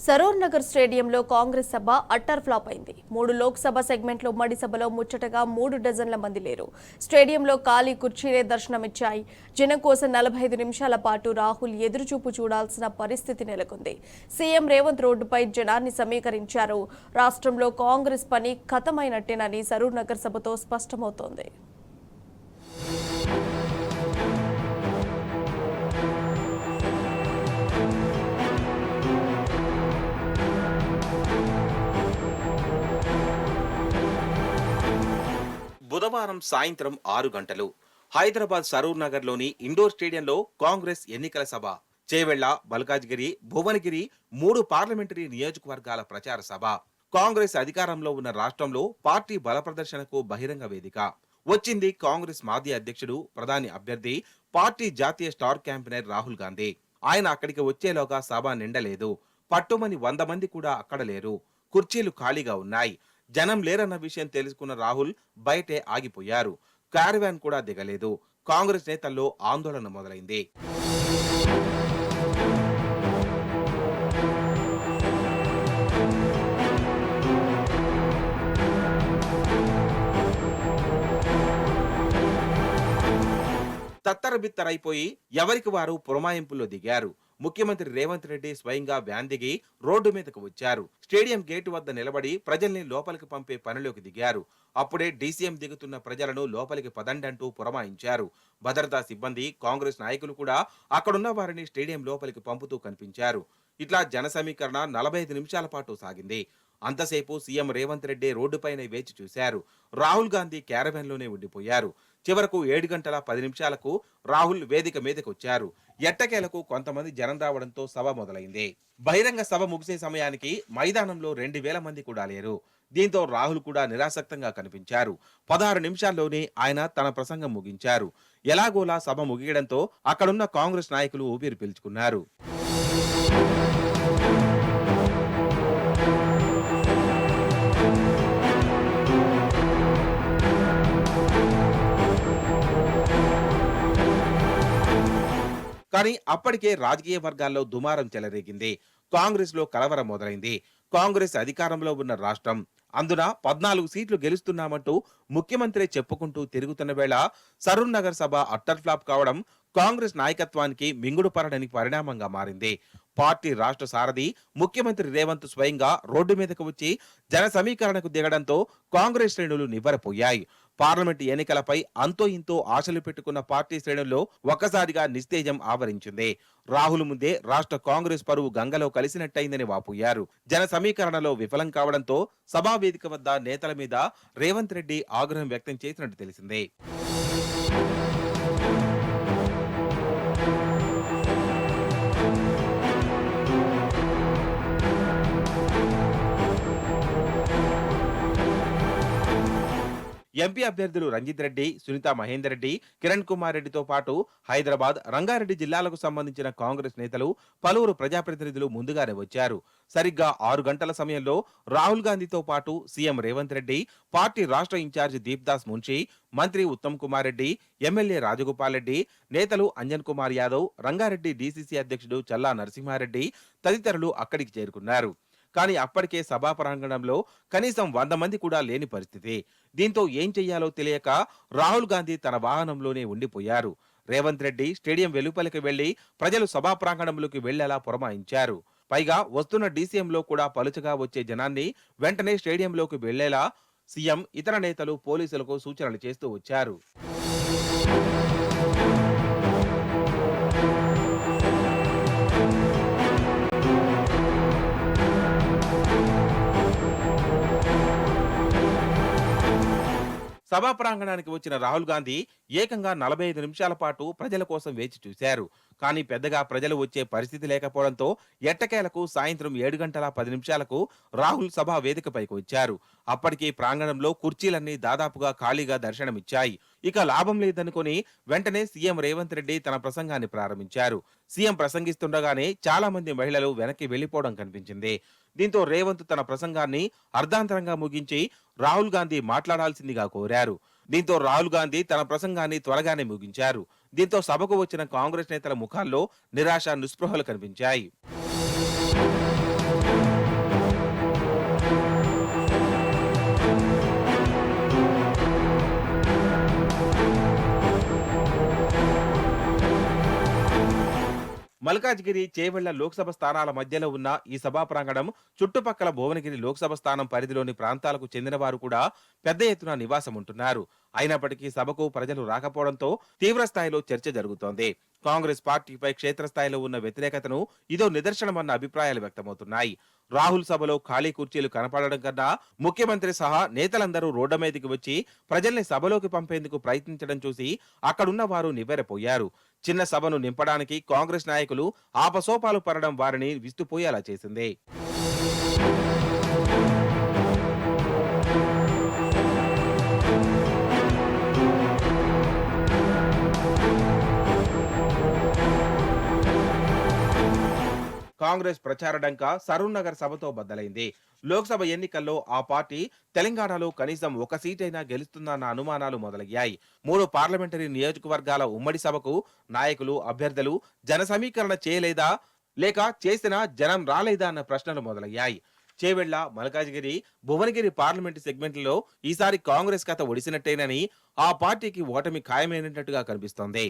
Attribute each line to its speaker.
Speaker 1: సరూర్ నగర్ స్టేడియంలో కాంగ్రెస్ సభ utter flop అయింది. 3 లోక్సభ సెగ్మెంట్లో మడి సభలో ముచ్చటగా 3 డజన్ల మంది లేరు. స్టేడియంలో ఖాళీ కుర్చీలే దర్శనమిచ్చాయి. జనం కోసం 45 నిమిషాల పాటు రాహుల్ ఎదురుచూపు చూడాల్సిన పరిస్థితి నెలకొంది. సీఎం రేవంత్ రోడ్డుపై జనాన్ని సమీకరించారు. రాష్ట్రంలో కాంగ్రెస్ పని ఖతమైనట్టేనని సరూర్ నగర్ సభతో స్పష్టమవుతోంది.
Speaker 2: బుధవారం సాయంత్రం 6 గంటలు హైదరాబాద్ సరూర్ నగర్ లోని ఇండోర్ స్టేడియంలో కాంగ్రెస్ ఎన్నికల సభ. చేవెళ్ల, మల్కాజ్గిరి, భువనగిరి 3 పార్లమెంటరీ నియోజకవర్గాల ప్రచార సభ. కాంగ్రెస్ అధికారంలో ఉన్న రాష్ట్రంలో పార్టీ బల ప్రదర్శనకు బహిరంగ వేదిక. వచ్చింది కాంగ్రెస్ మాజీ అధ్యక్షుడు, ప్రధాని అభ్యర్థి, పార్టీ జాతీయ స్టార్ క్యాంపెయినర్ రాహుల్ గాంధీ. ఆయన అక్కడికి వచ్చేలోగా సభ నిండలేదు. పట్టుమని 100 మంది కూడా అక్కడ లేరు. కుర్చీలు ఖాళీగా ఉన్నాయి. జనం లేరన్న విషయం తెలుసుకున్న రాహుల్ బయటే ఆగిపోయారు. క్యారవాన్ కూడా దిగలేదు. కాంగ్రెస్ నేతల్లో ఆందోళన మొదలైంది. తత్తరబిత్తరైపోయి ఎవరికి వారు పురమాయింపుల్లో దిగారు. ముఖ్యమంత్రి రేవంత్ రెడ్డి స్వయంగా వ్యాన్ దిగి రోడ్డు మీదకు వచ్చారు. స్టేడియం గేటు వద్ద నిలబడి ప్రజల్ని లోపలికి పంపే పనిలోకి దిగారు. అప్పుడే డీసీఎం దిగుతున్న ప్రజలను లోపలికి పదండంటూ పురమాయించారు. భద్రతా సిబ్బంది, కాంగ్రెస్ నాయకులు కూడా అక్కడున్న వారిని స్టేడియం లోపలికి పంపుతూ కనిపించారు. ఇట్లా జన సమీకరణ 45 నిమిషాల పాటు సాగింది. అంతసేపు సీఎం రేవంత్ రెడ్డి రోడ్డుపైనే వేచి చూశారు. రాహుల్ గాంధీ క్యారవాన్లోనే ఉండిపోయారు. చివరకు 7 గంటల 10 నిమిషాలకు రాహుల్ వేదిక మీదకొచ్చారు. ఎట్టకేలకు కొంతమంది జనం రావడంతో సభ మొదలైంది. బహిరంగ సభ ముగిసే సమయానికి మైదానంలో 2000 మంది కూడా లేరు. దీంతో రాహుల్ కూడా నిరాసక్తంగా కనిపించారు. 16 నిమిషాల్లోనే ఆయన తన ప్రసంగం ముగించారు. ఎలాగోలా సభ ముగియడంతో అక్కడున్న కాంగ్రెస్ నాయకులు ఊపిరి పీల్చుకున్నారు. కానీ అప్పటికే రాజకీయ వర్గాల్లో దుమారం చెలరేగింది. కాంగ్రెస్ లో కలవరం మొదలైంది. కాంగ్రెస్ అధికారంలో ఉన్న రాష్ట్రం, అందున 14 సీట్లు గెలుస్తున్నామంటూ ముఖ్యమంత్రి చెప్పుకుంటూ తిరుగుతున్న వేళ సరూర్ నగర్ సభ అట్టర్ ఫ్లాప్ కావడం కాంగ్రెస్ నాయకత్వానికి మింగుడు పడని పరిణామంగా మారింది. పార్టీ రాష్ట్ర సారథి ముఖ్యమంత్రి రేవంత్ స్వయంగా రోడ్డు మీదకు వచ్చి జన సమీకరణకు దిగడంతో కాంగ్రెస్ శ్రేణులు నివ్వెరపోయాయి. పార్లమెంటు ఎన్నికలపై అంతో ఇంతో ఆశలు పెట్టుకున్న పార్టీ శ్రేణుల్లో ఒక్కసారిగా నిస్తేజం ఆవరించింది. రాహుల్ ముందే రాష్ట్ర కాంగ్రెస్ పరువు గంగలో కలిసినట్టయిందని వాపోయారు. జన సమీకరణలో విఫలం కావడంతో సభా వేదిక వద్ద నేతల మీద రేవంత్ రెడ్డి ఆగ్రహం వ్యక్తం చేసినట్టు తెలిసింది. ఎంపీ అభ్యర్థులు రంజిత్ రెడ్డి, సునీతా మహేందర్ రెడ్డి, కిరణ్ కుమార్ రెడ్డితో పాటు హైదరాబాద్, రంగారెడ్డి జిల్లాలకు సంబంధించిన కాంగ్రెస్ నేతలు, పలువురు ప్రజాప్రతినిధులు ముందుగానే వచ్చారు. సరిగ్గా 6 గంటల సమయంలో రాహుల్ గాంధీతో పాటు సీఎం రేవంత్ రెడ్డి, పార్టీ రాష్ట్ర ఇన్ఛార్జ్ దీప్దాస్ మున్షి, మంత్రి ఉత్తమ్ కుమార్ రెడ్డి, ఎమ్మెల్యే రాజగోపాల్ రెడ్డి, నేతలు అంజన్ కుమార్ యాదవ్, రంగారెడ్డి డీసీసీ అధ్యక్షుడు చల్లా నరసింహారెడ్డి తదితరులు అక్కడికి చేరుకున్నారు. కానీ అప్పటికే సభా ప్రాంగణంలో కనీసం 100 మంది కూడా లేని పరిస్థితి. దీంతో ఏం చెయ్యాలో తెలియక రాహుల్ గాంధీ తన వాహనంలోనే ఉండిపోయారు. రేవంత్ రెడ్డి స్టేడియం వెలుపలికి వెళ్లి ప్రజలు సభా ప్రాంగణంలోకి వెళ్లేలా పురమాయించారు. పైగా వస్తున్న డీసీఎంలో కూడా పలుచగా వచ్చే జనాన్ని వెంటనే స్టేడియంలోకి వెళ్లేలా సీఎం, ఇతర నేతలు పోలీసులకు సూచనలు చేస్తూ వచ్చారు. సభా ప్రాంగణానికి వచ్చిన రాహుల్ గాంధీ ఏకంగా 45 నిమిషాల పాటు ప్రజల కోసం వేచి చూశారు. కానీ పెద్దగా ప్రజలు వచ్చే పరిస్థితి లేకపోవడంతో ఎట్టకేలకు సాయంత్రం 7 గంటల 10 నిమిషాలకు రాహుల్ సభా వేదికపైకి వచ్చారు. అప్పటికి ప్రాంగణంలో కుర్చీలన్నీ దాదాపుగా ఖాళీగా దర్శనమిచ్చాయి. ఇక లాభం లేదనుకుని వెంటనే సీఎం రేవంత్ రెడ్డి తన ప్రసంగాన్ని ప్రారంభించారు. సీఎం ప్రసంగిస్తుండగానే చాలా మంది మహిళలు వెనక్కి వెళ్లిపోవడం కనిపించింది. దీంతో రేవంత్ తన ప్రసంగాన్ని అర్ధాంతరంగా ముగించి రాహుల్ గాంధీ మాట్లాడాల్సిందిగా కోరారు. దీంతో రాహుల్ గాంధీ తన ప్రసంగాన్ని త్వరగానే ముగించారు. దీంతో సభకు వచ్చిన కాంగ్రెస్ నేతల ముఖాల్లో నిరాశ, నిస్పృహలు కనిపించాయి. మల్కాజ్గిరి చేవెళ్ల లోక్సభ స్థానాల మధ్యలో ఉన్న ఈ సభా ప్రాంగణం చుట్టుపక్కల భువనగిరి లోక్సభ స్థానం పరిధిలోని ప్రాంతాలకు చెందిన వారు కూడా పెద్ద ఎత్తున నివాసం ఉంటున్నారు. అయినప్పటికీ సభకు ప్రజలు రాకపోవడంతో తీవ్ర స్థాయిలో చర్చ జరుగుతోంది. కాంగ్రెస్ పార్టీపై క్షేత్రస్థాయిలో ఉన్న వ్యతిరేకతను ఇదో నిదర్శనమన్న అభిప్రాయాలు వ్యక్తమవుతున్నాయి. రాహుల్ సభలో ఖాళీ కుర్చీలు కనపడడం కన్నా ముఖ్యమంత్రి సహా నేతలందరూ రోడ్డు మీదకి వచ్చి ప్రజల్ని సభలోకి పంపేందుకు ప్రయత్నించడం చూసి అక్కడున్న వారు నివ్వెరపోయారు. చిన్న సభను నింపడానికి కాంగ్రెస్ నాయకులు ఆపసోపాలు పడడం వారిని విస్తుపోయేలా చేసింది. కాంగ్రెస్ ప్రచార డంక సరూర్ నగర్ సభతో బద్దలైంది. లోక్సభ ఎన్నికల్లో ఆ పార్టీ తెలంగాణలో కనీసం ఒక సీటైనా గెలుస్తుందన్న అనుమానాలు మొదలయ్యాయి. 3 పార్లమెంటరీ నియోజకవర్గాల ఉమ్మడి సభకు నాయకులు, అభ్యర్థులు జన సమీకరణ చేయలేదా, లేక చేసినా జనం రాలేదా అన్న ప్రశ్నలు మొదలయ్యాయి. చేవెళ్ల, మల్కాజ్గిరి, భువనగిరి పార్లమెంటు సెగ్మెంట్లలో ఈసారి కాంగ్రెస్ కథ ఒడిసినట్టేనని, ఆ పార్టీకి ఓటమి ఖాయమైనట్టుగా కనిపిస్తోంది.